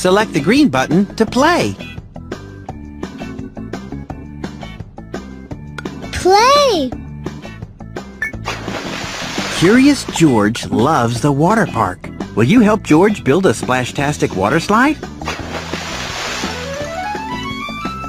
Select the green button to play. Play! Curious George loves the water park. Will you help George build a Splash-tastic water slide?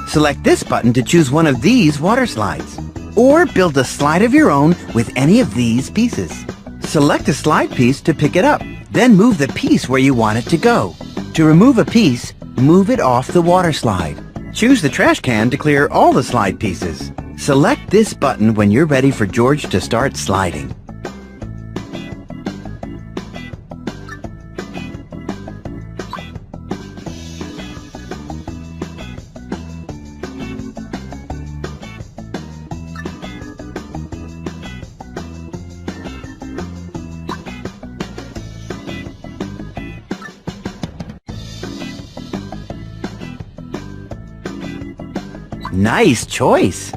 Select this button to choose one of these water slides. Or build a slide of your own with any of these pieces. Select a slide piece to pick it up. Then move the piece where you want it to go. To remove a piece, move it off the water slide. Choose the trash can to clear all the slide pieces. Select this button when you're ready for George to start sliding. Nice choice!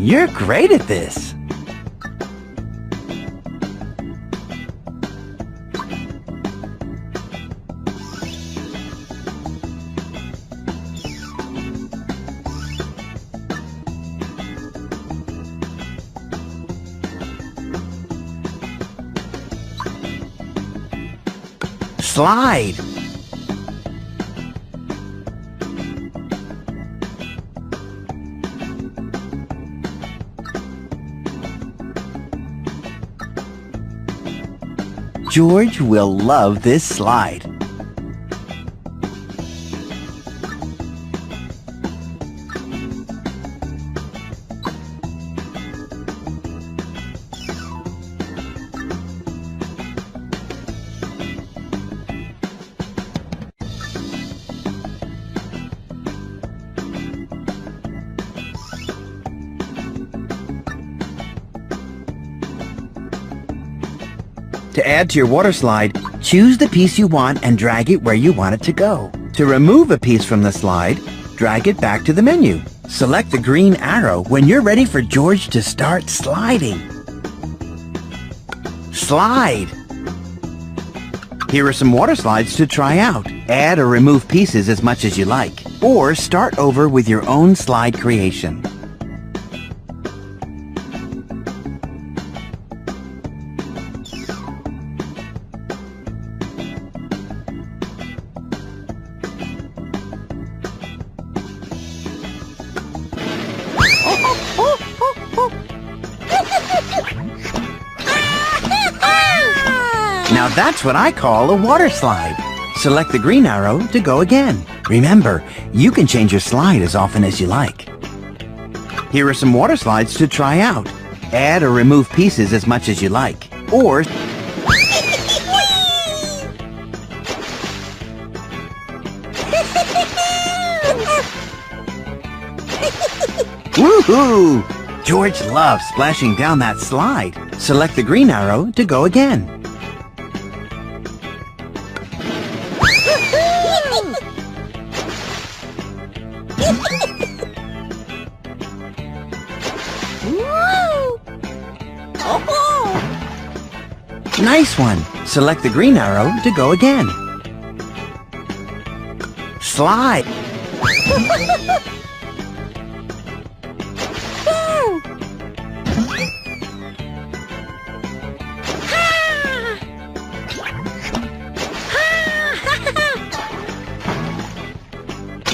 You're great at this! Slide! George will love this slide. To add to your water slide, choose the piece you want and drag it where you want it to go. To remove a piece from the slide, drag it back to the menu. Select the green arrow when you're ready for George to start sliding. Slide! Here are some water slides to try out. Add or remove pieces as much as you like, or start over with your own slide creation. Now that's what I call a water slide. Select the green arrow to go again. Remember, you can change your slide as often as you like. Here are some water slides to try out. Add or remove pieces as much as you like, or woohoo! George loves splashing down that slide. Select the green arrow to go again. Nice one! Select the green arrow to go again. Slide!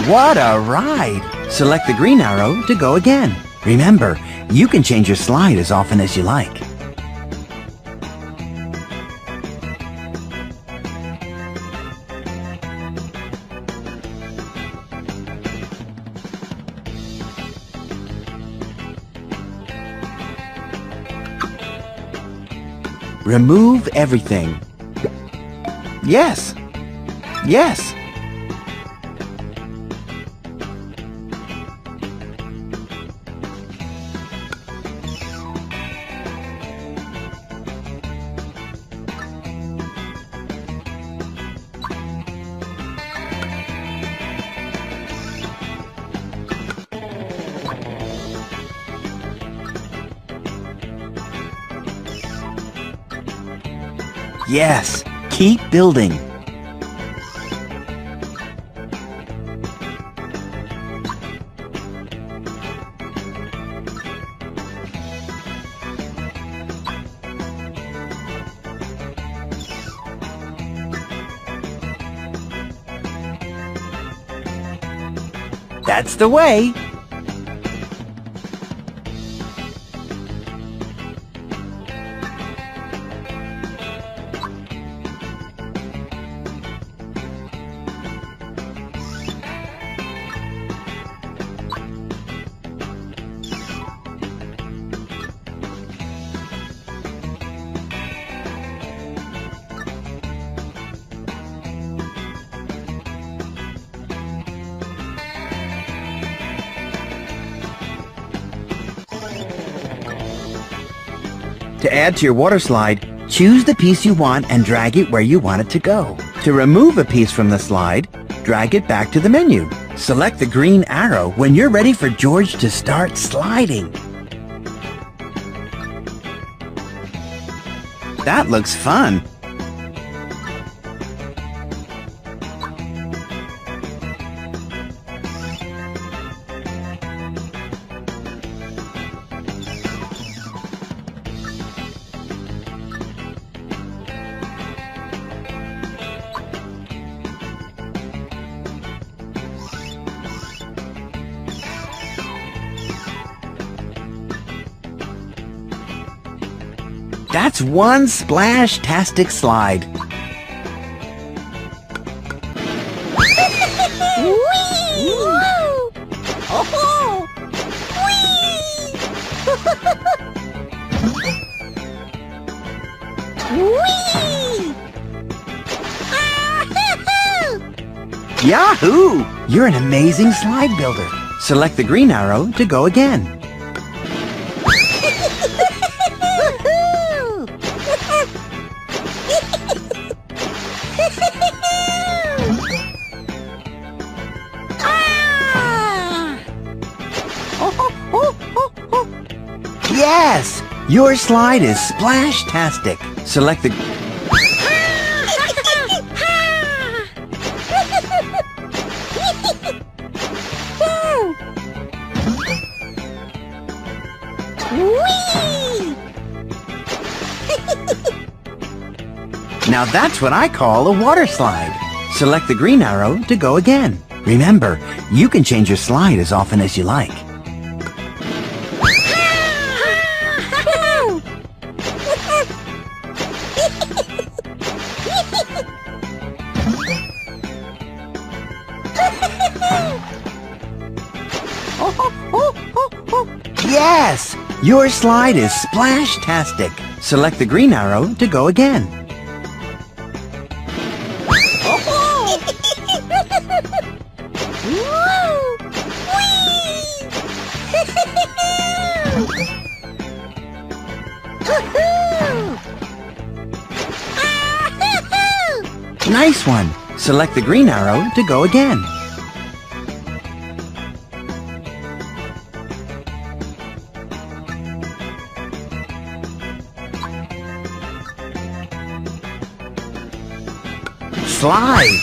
What a ride! Select the green arrow to go again. Remember, you can change your slide as often as you like. Remove everything. Yes. Yes. Yes. Keep building. That's the way. To add to your water slide, choose the piece you want and drag it where you want it to go. To remove a piece from the slide, drag it back to the menu. Select the green arrow when you're ready for George to start sliding. That looks fun. That's one Splash-tastic slide. Yahoo! You're an amazing slide builder. Select the green arrow to go again. Yes! Your slide is Splash-tastic. Select the... Now that's what I call a water slide. Select the green arrow to go again. Remember, you can change your slide as often as you like. Yes! Your slide is Splash-tastic. Select the green arrow to go again. Nice one! Select the green arrow to go again. Slide!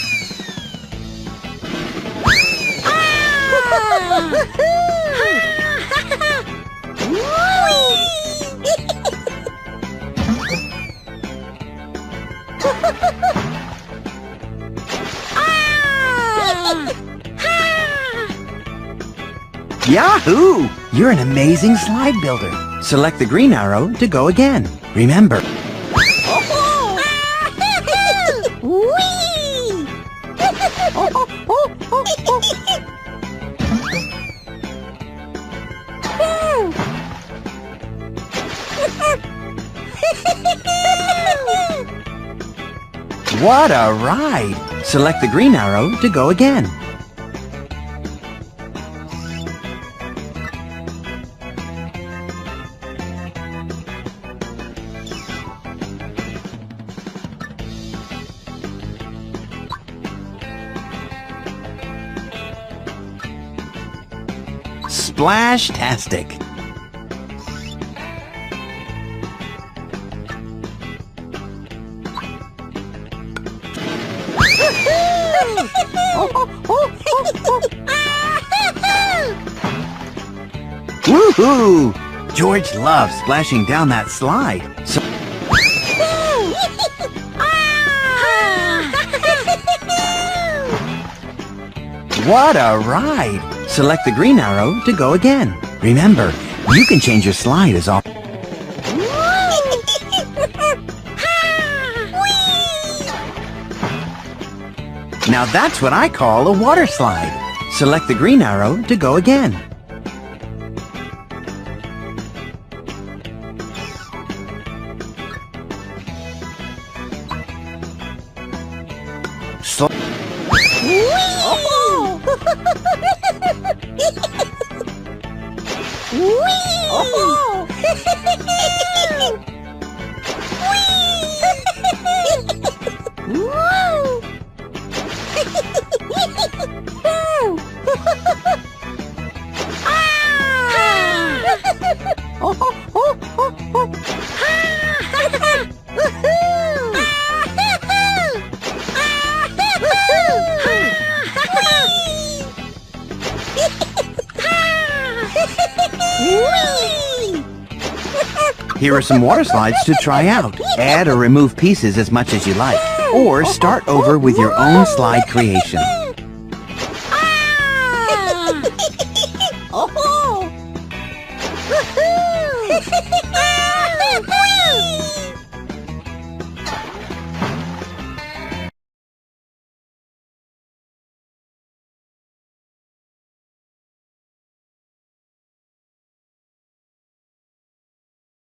Yahoo! You're an amazing slide builder. Select the green arrow to go again. Remember... What a ride! Select the green arrow to go again. Splash-tastic. Woohoo! George loves splashing down that slide. So what a ride! Select the green arrow to go again. Remember, you can change your slide as often. Now that's what I call a water slide. Select the green arrow to go again. Here are some water slides to try out. Add or remove pieces as much as you like, or start over with your own slide creation.